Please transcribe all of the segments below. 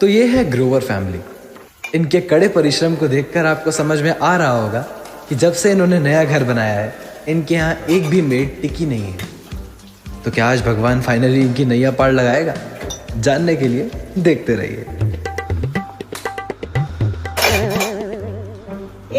तो ये है ग्रोवर फैमिली। इनके कड़े परिश्रम को देखकर आपको समझ में आ रहा होगा कि जब से इन्होंने नया घर बनाया है इनके यहाँ एक भी मेड टिकी नहीं है। तो क्या आज भगवान फाइनली इनकी नैया पार लगाएगा? जानने के लिए देखते रहिए।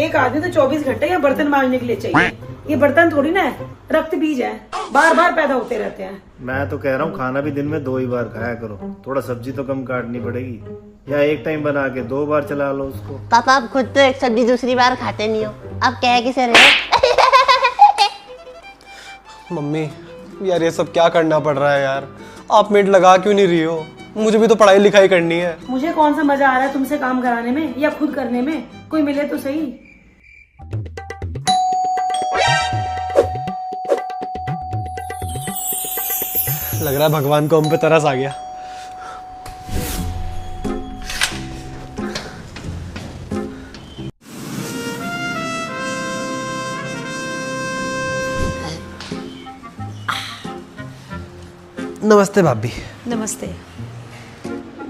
एक आदमी तो 24 घंटे या बर्तन मांजने के लिए चाहिए। ये बर्तन थोड़ी ना है, रक्त बीज है, बार बार पैदा होते रहते हैं। मैं तो कह रहा हूँ खाना भी दिन में 2 ही बार खाया करो, थोड़ा सब्जी तो कम काटनी पड़ेगी, या एक टाइम बना के 2 बार चला लो उसको। पापा आप खुद तो एक सब्जी दूसरी बार खाते नहीं हो, आप कह किसे रहे मम्मी यार ये सब क्या करना पड़ रहा है यार, आप मिनट लगा क्यों नहीं रही हो? मुझे भी तो पढ़ाई लिखाई करनी है। मुझे कौन सा मजा आ रहा है तुमसे काम कराने में या खुद करने में? कोई मिले तो सही। लग रहा है भगवान को हम पे तरस आ गया। नमस्ते भाभी। नमस्ते।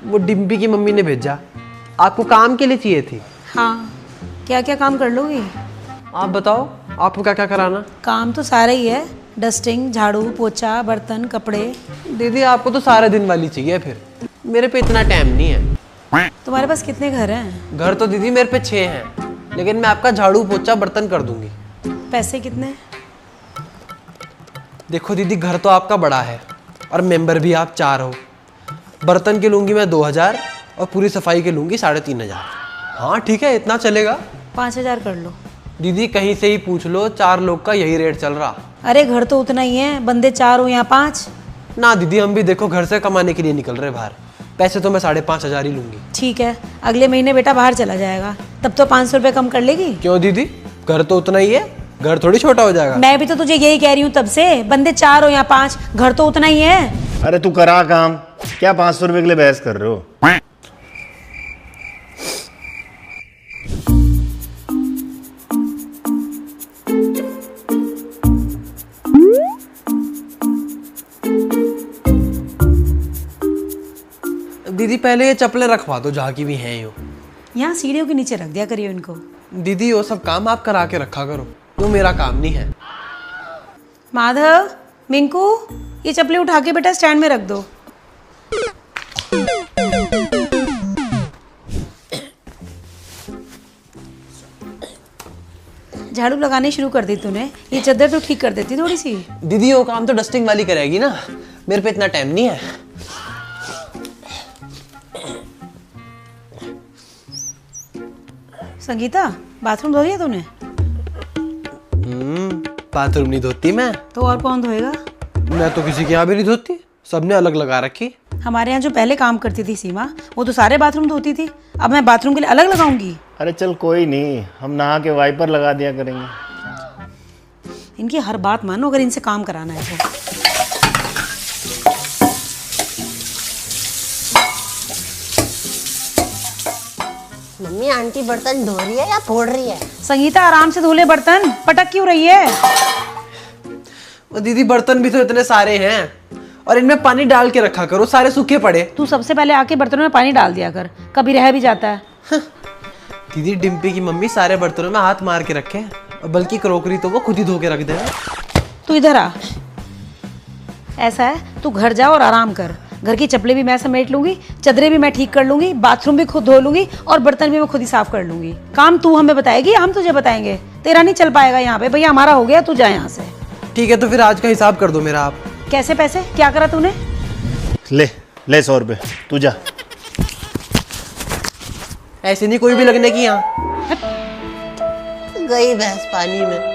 वो डिम्पी की मम्मी ने भेजा, आपको काम के लिए चाहिए थी। हाँ, क्या क्या काम कर लोगी? आप बताओ आपको क्या क्या कराना? काम तो सारा ही है, डस्टिंग, झाड़ू पोछा, बर्तन, कपड़े। दीदी आपको तो सारे दिन वाली चाहिए, फिर मेरे पे इतना टाइम नहीं है। तुम्हारे पास कितने घर हैं? घर तो दीदी मेरे पे 6 हैं, लेकिन मैं आपका झाड़ू पोछा बर्तन कर दूंगी। पैसे कितने? देखो दीदी घर तो आपका बड़ा है और मेंबर भी आप 4 हो। बर्तन के लूंगी मैं 2000 और पूरी सफाई के लूंगी 3500। हाँ ठीक है, इतना चलेगा। 5000 कर लो। दीदी कहीं से ही पूछ लो, 4 लोग का यही रेट चल रहा। अरे घर तो उतना ही है, बंदे 4 हो यहाँ 5। ना दीदी हम भी देखो घर से कमाने के लिए निकल रहे बाहर, पैसे तो मैं 5500 ही लूंगी। ठीक है, अगले महीने बेटा बाहर चला जाएगा, तब तो 500 रुपये कम कर लेगी। क्यों दीदी, घर तो उतना ही है, घर थोड़ी छोटा हो जाएगा। मैं भी तो तुझे यही कह रही हूँ तब से, बंदे 4 हो यहाँ 5, घर तो उतना ही है। अरे तू करा काम, क्या 500 रुपए के लिए बहस कर रहे हो? दीदी पहले ये चप्पलें रखवा दो जहाँ की भी हैं यो। यहाँ सीढ़ियों के नीचे रख दिया करियो इनको। दीदी वो सब काम आप करा के रखा करो, वो मेरा काम नहीं है। माधव, मिंकू, ये चप्पलें उठा के बेटा स्टैंड में रख दो। झाड़ू लगाने शुरू कर दी तूने, ये चादर तो ठीक कर देती थोड़ी सी। दीदी वो काम तो डस्टिंग वाली करेगी ना, मेरे पे इतना टाइम नहीं है। संगीता, बाथरूम धो दिया तूने? बाथरूम नहीं धोती मैं। तो और कौन धोएगा? मैं तो किसी के यहाँ भी नहीं धोती, सबने अलग लगा रखी। हमारे यहाँ जो पहले काम करती थी सीमा, वो तो सारे बाथरूम धोती थी, अब मैं बाथरूम के लिए अलग लगाऊंगी। अरे चल कोई नहीं, हम नहा के वाइपर लगा दिया करेंगे। इनकी हर बात मानो अगर इनसे काम कराना है तो। मम्मी आंटी बर्तन धो रही है या फोड़ रही है? संगीता आराम से धो ले बर्तन, पटक क्यों रही है? वो दीदी बर्तन भी तो इतने सारे हैं और इनमें पानी डाल के रखा करो, सारे सूखे पड़े। तू सबसे पहले आके बर्तनों में पानी डाल दिया कर, कभी रह भी जाता है। दीदी डिम्पी की मम्मी सारे बर्तनों में हाथ मार के रखे हैं, और बल्कि क्रोकरी तो वो खुद ही धो के रख दे। तू इधर आ। ऐसा है, तू घर जा और आराम कर। घर की चप्पलें भी मैं समेट लूंगी, चदरें भी मैं ठीक कर लूंगी, बाथरूम भी खुद धो लूंगी और बर्तन भी मैं खुद ही साफ कर लूंगी। काम तू हमें बताएगी, हम तुझे बताएंगे। तेरा नहीं चल पाएगा यहाँ पे, भैया हमारा हो गया, तू जा यहाँ से। ठीक है तो फिर आज का हिसाब कर दो मेरा आप। कैसे पैसे? क्या करा तूने? ले 100 रुपए, तू जा। ऐसे नहीं कोई भी लगने की यहाँ। गई भैंस पानी में।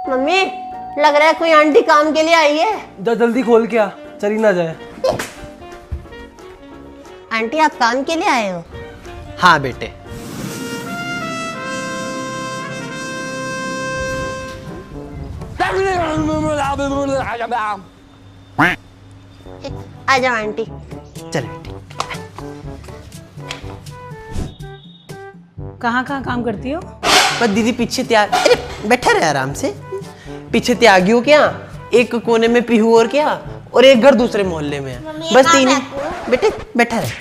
मम्मी लग रहा है कोई आंटी काम के लिए आई है। जा जल्दी खोल के आ, चली ना जाए। आंटी आप काम के लिए आए हो? हाँ बेटे। आ जाओ आंटी। चल बेटी। कहाँ कहाँ काम करती हो? बस दीदी पीछे त्याग, अरे बैठा रहे आराम से। पीछे त्यागी हो क्या? एक कोने में पीहू और क्या, और एक घर दूसरे मोहल्ले में है। मम्मी, बस ये तीन ही, काम है। बेटे बैठा रहे।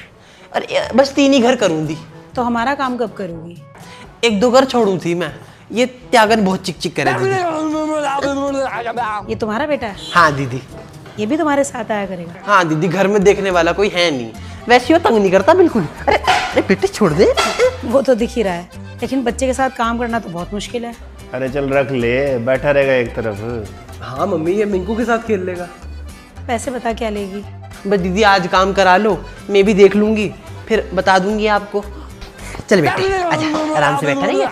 अरे बस 3 ही घर करूंगी। तो हमारा काम कब करोगी? 1-2 घर छोड़ू थी मैं। ये त्यागन बहुत चिक चिक करे दीदी। ये तुम्हारा बेटा है? हाँ दीदी। ये भी तुम्हारे साथ आया करेगा? हाँ दीदी, घर में देखने वाला कोई है नहीं, वैसे वो तंग नहीं करता बिल्कुल। अरे अरे बेटे छोड़ दे। वो तो दिख ही रहा है, लेकिन बच्चे के साथ काम करना तो बहुत मुश्किल है। अरे चल रख ले, बैठा रहेगा एक तरफ। हाँ मम्मी, ये मिंकू के साथ खेल लेगा। पैसे बता क्या लेगी? बस दीदी आज काम करा लो, मैं भी देख लूंगी, फिर बता दूंगी आपको। चल बेटे आजा, आराम से बैठा रहिए।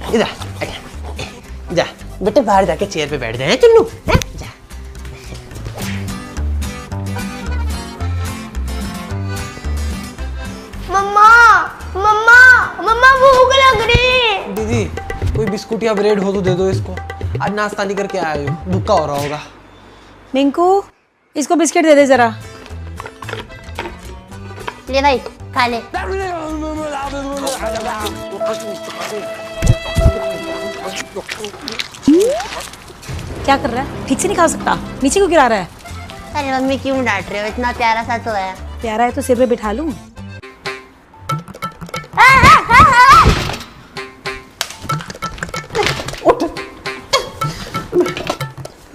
इधर आजा। जा बेटे, बाहर जाके चेयर पे बैठ जाए चुन्नू। हैं? जा। मम्मा मम्मा मम्मा भूख लग रही। दीदी कोई बिस्कुट या ब्रेड हो तो दे दो इसको, आज नाश्ता नहीं करके आया हो, भूखा हो रहा होगा। मिंकू, इसको बिस्किट दे दे जरा। ले भाई खा ले। क्या कर रहा है? ठीक से नहीं खा सकता, नीचे क्यों गिरा रहा है? अरे मम्मी क्यों डांट रहे हो, इतना प्यारा सा तो है। प्यारा है तो सिर पे बिठा लूं?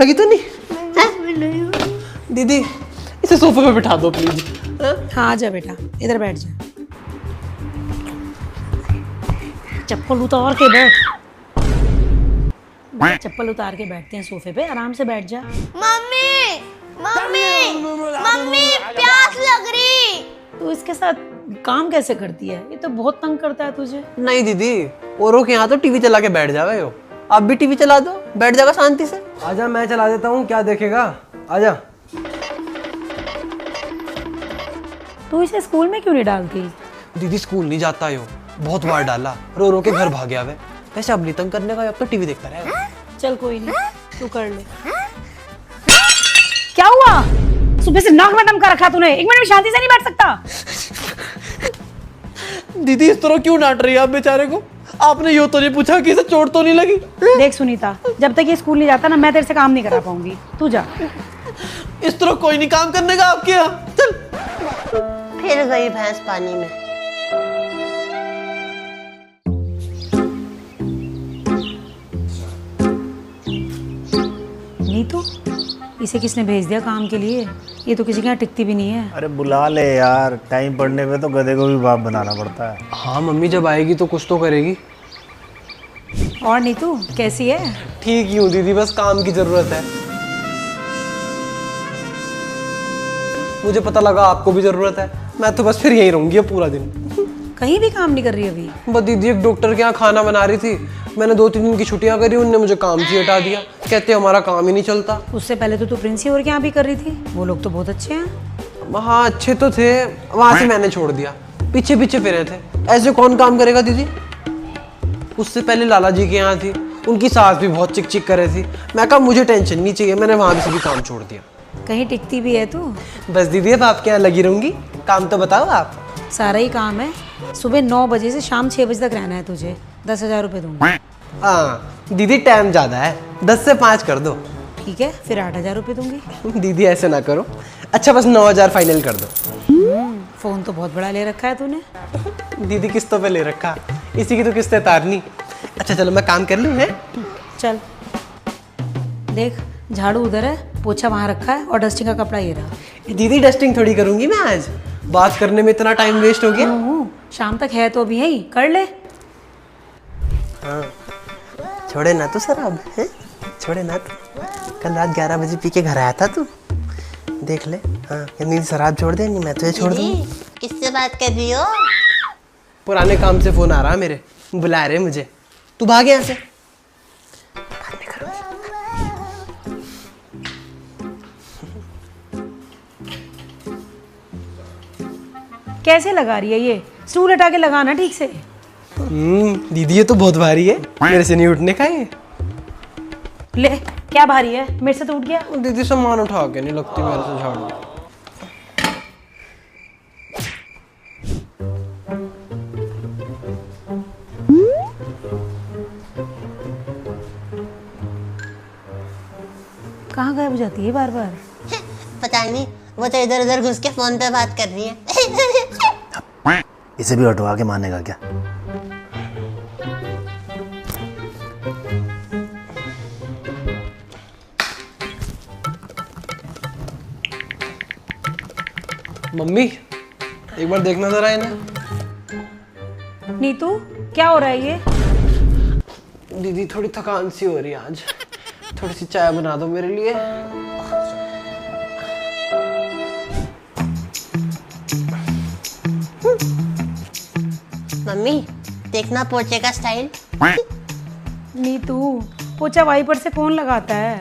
लगी तो नहीं? दीदी इसे सोफे पे बिठा दो प्लीज। हाँ आजा बेटा, इधर बैठ जा। चप्पल उतार के बैठ। चप्पल उतार के बैठते हैं सोफे पे, आराम से बैठ जा। मम्मी मम्मी मम्मी प्यास लग रही। तू इसके साथ काम कैसे करती है? ये तो बहुत तंग करता है तुझे। नहीं दीदी, औरों के यहाँ तो टीवी चला के बैठ जावे हो, आप भी टीवी चला दो, बैठ जाएगा शांति से। आजा, मैं चला देता हूँ, क्या देखेगा? आजा। तू इसे स्कूल में क्यों नहीं डालती? दीदी स्कूल नहीं जाता यो, बहुत बार डाला, रो रो के घर भाग गया वे। वैसे अब नहीं तंग करने का, अब तो टीवी देखता रहेगा। चल कोई नहीं, तू कर ले। क्या हुआ? सुबह से नाक में दम कर रखा तूने, 1 मिनट में शांति से नहीं बैठ सकता? दीदी इस तरह क्यों डांट रही है आप बेचारे को? आपने यो तो नहीं पूछा कि इसे चोट तो नहीं लगी? देख सुनीता, जब तक ये स्कूल नहीं जाता ना, मैं तेरे से काम नहीं करा पाऊंगी, तू जा। इस तरह कोई नहीं काम करने का आपके यहाँ। चल। फिर गई भैंस पानी में। नीतू, इसे किसने भेज दिया काम के लिए? ये तो किसी के यहाँ टिकती भी नहीं है। अरे बुला ले यार, टाइम पड़ने पे तो गधे को भी बाप बनाना पड़ता है। हाँ मम्मी, जब आएगी तो कुछ तो करेगी। और नीतू कैसी है? ठीक ही हूँ दीदी, बस काम की जरूरत है। मुझे पता लगा आपको भी जरूरत है, मैं तो बस फिर यहीं रहूंगी अब पूरा दिन। कहीं भी काम नहीं कर रही अभी? बस दीदी एक डॉक्टर के यहाँ खाना बना रही थी, मैंने 2-3 दिन की छुट्टियां करी, उनने मुझे काम से हटा दिया, कहते हमारा काम ही नहीं चलता। उससे पहले तो तू प्रिंसी और के यहाँ भी कर रही थी, वो लोग तो बहुत अच्छे हैं। हाँ अच्छे तो थे, वहां से मैंने छोड़ दिया, पीछे पीछे फिरे थे। ऐसे कौन काम करेगा दीदी? उससे पहले लाला जी के यहाँ थी, उनकी सास भी बहुत चिक चिक कर रही थी। मैं कहा मुझे टेंशन नहीं चाहिए, मैंने वहां से भी काम छोड़ दिया। कहीं टिकती भी है तू? बस दीदी अब आपके यहाँ लगी रहूंगी, काम तो बताओ आप। सारा ही काम है, सुबह 9 बजे से शाम 6 बजे तक रहना है तुझे। 10,000 रुपये दूंगी। हाँ दीदी टाइम ज्यादा है, 10 से 5 कर दो। ठीक है, फिर 8,000 रुपये दूंगी। दीदी ऐसे ना करो, अच्छा बस 9,000 फाइनल कर दो। फोन तो बहुत बड़ा ले रखा है तूने। दीदी किस्तों पे ले रखा, इसी की तो किस्तें तारनी। अच्छा चलो मैं काम कर लूँ है? चल देख, झाड़ू उधर है, पोछा वहाँ रखा है, और डस्टिंग का कपड़ा ये रहा। दीदी डस्टिंग थोड़ी करूंगी मैं आज, बात करने में इतना टाइम वेस्ट हो गया। शाम तक है तो अभी यही कर ले। हाँ छोड़े ना तो शराब है, छोड़े ना तो। कल रात 11 बजे पी के घर आया था तू, देख ले। हाँ यानी शराब छोड़ दे, नहीं मैं तुझे छोड़ दूंगी। किससे बात कर रही हो? पुराने काम से फोन आ रहा मेरे, बुला रहे मुझे, तू भाग यहाँ से। कैसे लगा रही है ये? स्टूल हटा के लगाना ठीक से। दीदी ये तो बहुत भारी है, मेरे से नहीं उठने का ये। ले, क्या भारी है? मेरे से तो उठ गया। दीदी सामान उठा के नहीं लगती मेरे से झाड़ू। कहाँ गायब हो जाती है बार बार? पता नहीं, वो तो इधर उधर घुस के फोन पे बात कर रही है। इसे भी हटवा के मानेगा क्या? मम्मी एक बार देखना जरा इन्हें। नीतू, क्या हो रहा है ये? दीदी थोड़ी थकान सी हो रही है आज, थोड़ी सी चाय बना दो मेरे लिए। मम्मी देखना पोचे का स्टाइल। नीतू, पोछा वाइपर से कौन लगाता है?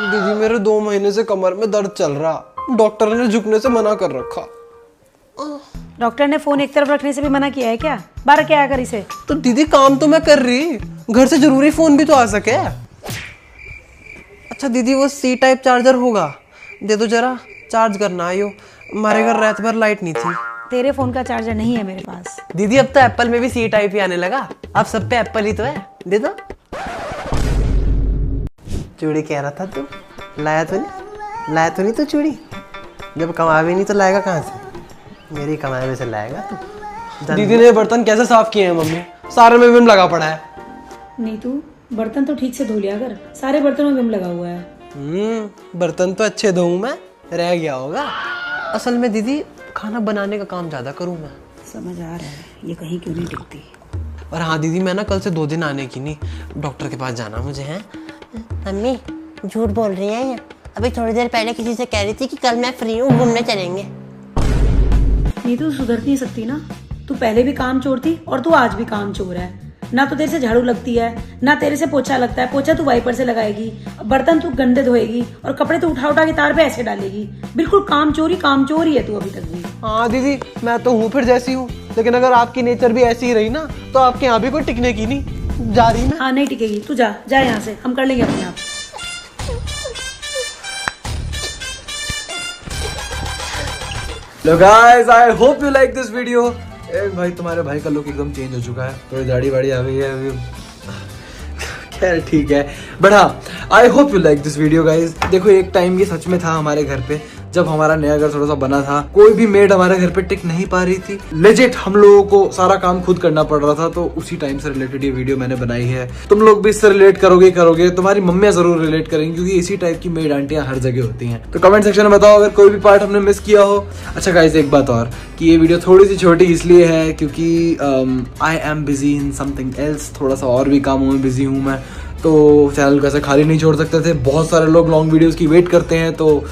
दीदी मेरे 2 महीने से कमर में दर्द चल रहा, डॉक्टर ने झुकने से मना कर रखा। डॉक्टर ने फोन एक तरफ रखने से भी मना किया है क्या? बाहर क्या कर इसे? तो दीदी काम तो मैं कर रही, घर से जरूरी फोन भी तो आ सके। अच्छा दीदी वो C टाइप चार्जर होगा, दे दो जरा, चार्ज करना आयो। हमारे घर रात भर लाइट नहीं थी। तेरे फोन का चार्जर नहीं है मेरे पास। दीदी अब तो एप्पल में भी C टाइप ही आने लगा, अब सब पे एप्पल ही तो है, दे दो। चूड़ी कह रहा था तू, लाया तो नहीं तू चूड़ी? जब कमा भी नहीं तो लाएगा कहाँ से? मेरी कमाई में से लाएगा तू। दीदी ने बर्तन कैसे साफ किए हैं मम्मी? सारे में विम लगा पड़ा है। नीतू, बर्तन तो ठीक से धो लिया कर, सारे बर्तनों में विम लगा हुआ है। बर्तन तो अच्छे धोऊं मैं, रह गया होगा। असल में दीदी खाना बनाने का काम ज्यादा करूं मैं। समझ आ रहा है, ये कहीं क्यों नहीं टिकती। और हाँ दीदी मैं ना कल से 2 दिन आने की नहीं, डॉक्टर के पास जाना मुझे है। मम्मी झूठ बोल रही है ये, अभी थोड़ी देर पहले किसी से कह रही थी कि कल मैं फ्री हूँ, घूमने चलेंगे। नीतू सुधर नहीं सकती ना, तू पहले भी काम चोर थी और तू आज भी काम चोर है। ना तो तेरे से झाड़ू लगती है, ना तेरे से पोछा लगता है। पोछा तू वाइपर से लगाएगी, बर्तन तू गंदे धोएगी और कपड़े तू उठा उठा के तार पे ऐसे डालेगी। बिल्कुल काम चोरी है तू अभी तक भी। हाँ दीदी मैं तो हूँ फिर जैसी हूँ, लेकिन अगर आपकी नेचर भी ऐसी ही रही ना तो आपके यहाँ भी कोई टिकने की नहीं। जा रही मैं। हाँ नहीं टिकेगी, तू जा यहाँ से, हम कर लेंगे अपने आप। Hello guys, I hope you like this video. भाई तुम्हारे भाई का लुक एकदम चेंज हो चुका है, थोड़ी दाढ़ी वाड़ी आ गई है अभी। खैर ठीक है, बट हाँ I hope you like this video guys. देखो एक टाइम ये सच में था हमारे घर पे, जब हमारा नया घर थोड़ा सा बना था, कोई भी मेड हमारे घर पे टिक नहीं पा रही थी। लेजिट हम लोगों को सारा काम खुद करना पड़ रहा था, तो उसी टाइम से रिलेटेड ये वीडियो मैंने बनाई है। तुम लोग भी इससे रिलेट करोगे, तुम्हारी मम्मियां जरूर रिलेट करेंगी, क्योंकि इसी टाइप की मेड आंटियां हर जगह होती हैं। तो कमेंट सेक्शन में बताओ अगर कोई भी पार्ट हमने मिस किया हो। अच्छा गाइज एक बात और, कि ये वीडियो थोड़ी सी छोटी इसलिए है क्योंकि I am busy in something else, थोड़ा सा और भी कामों में बिजी हूँ मैं, तो चैनल को ऐसे खाली नहीं छोड़ सकते थे। बहुत सारे लोग लॉन्ग वीडियोस की वेट करते हैं, तो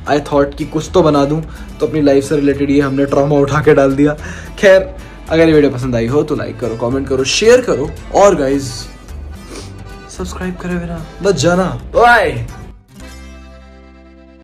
आई थॉट कि कुछ तो बना दूं। तो अपनी लाइफ से रिलेटेड ये हमने ट्रॉमा उठा के डाल दिया। खैर अगर ये वीडियो पसंद आई हो तो लाइक करो, कमेंट करो, शेयर करो और गाइज सब्सक्राइब करे बिना मत जाना। बाय।